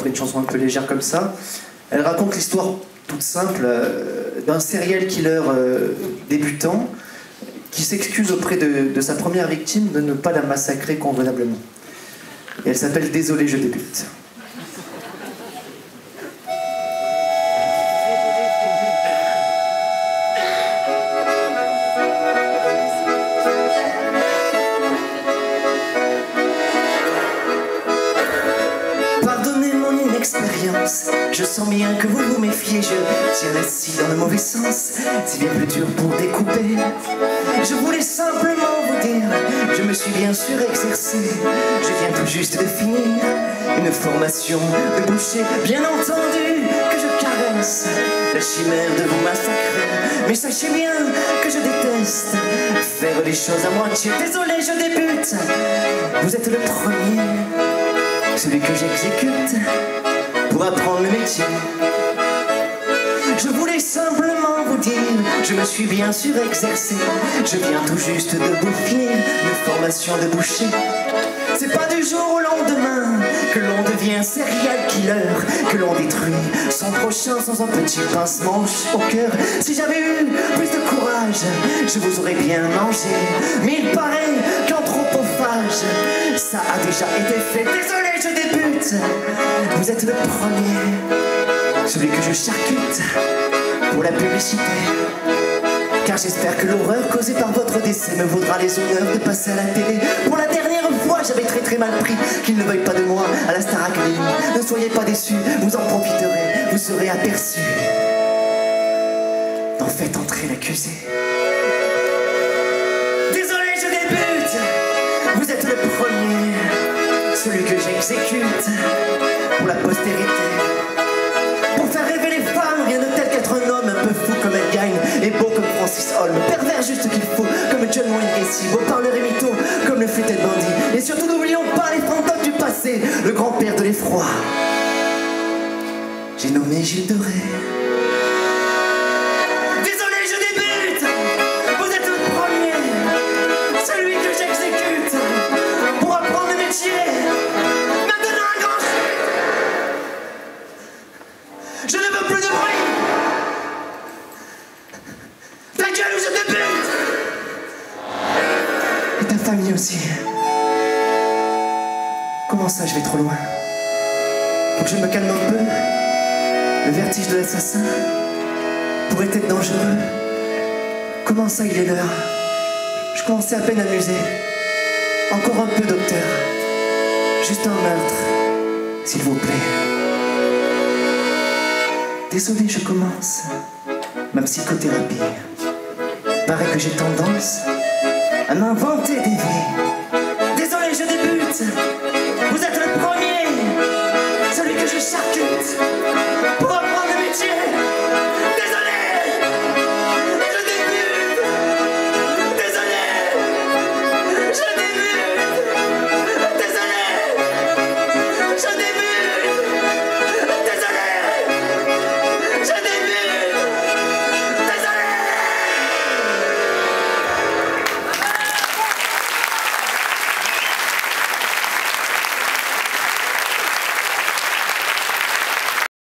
ferai une chanson un peu légère comme ça. Elle raconte l'histoire toute simple d'un serial killer débutant qui s'excuse auprès de sa première victime de ne pas la massacrer convenablement. Et elle s'appelle « Désolé, je débute ». Je sens bien que vous vous méfiez, je tire assis dans le mauvais sens, c'est bien plus dur pour découper. Je voulais simplement vous dire, je me suis bien sûr exercé, je viens tout juste de finir une formation de boucher. Bien entendu que je caresse la chimère de vous massacrer, mais sachez bien que je déteste faire les choses à moitié. Désolé, je débute, vous êtes le premier, celui que j'exécute pour apprendre le métier. Je voulais simplement vous dire, je me suis bien sûr exercé, je viens tout juste de vous finir une formation de boucher. C'est pas du jour au lendemain que l'on devient serial killer, que l'on détruit son prochain sans un petit pincement au cœur. Si j'avais eu plus de courage, je vous aurais bien mangé, mais il paraît qu'anthropophage, ça a déjà été fait. Désolé, je débute, vous êtes le premier, celui que je charcute pour la publicité. Car j'espère que l'horreur causée par votre décès me vaudra les honneurs de passer à la télé. Pour la dernière fois, j'avais très mal pris qu'ils ne veuillent pas de moi à la Star Academy. Ne soyez pas déçus, vous en profiterez, vous serez aperçus. En fait, entrer l'accusé. Désolé, je débute, vous êtes le premier, celui que j'exécute pour la postérité. Pour faire rêver les femmes, rien de tel qu'être un homme un peu fou comme elle gagne, et beau comme Francis Holm, pervers juste qu'il faut, comme John Wayne Gacy, beau parleur et mytho, comme le Fluted Bandit. Et surtout n'oublions pas les fantômes du passé, le grand-père de l'effroi. J'ai nommé Gilles de Rais. Désolé, je débute, vous êtes le premier, celui que j'exécute pour apprendre le métier. Maintenant un grand chute. Je ne veux plus de bruit. Ta gueule ou je te bute. Et ta famille aussi. Comment ça, je vais trop loin? Faut que je me calme un peu. Le vertige de l'assassin pourrait être dangereux. Comment ça, il est l'heure? Je commençais à peine à m'amuser. Encore un peu, docteur. Juste un meurtre, s'il vous plaît. Désolé, je commence ma psychothérapie. Paraît que j'ai tendance à m'inventer des vies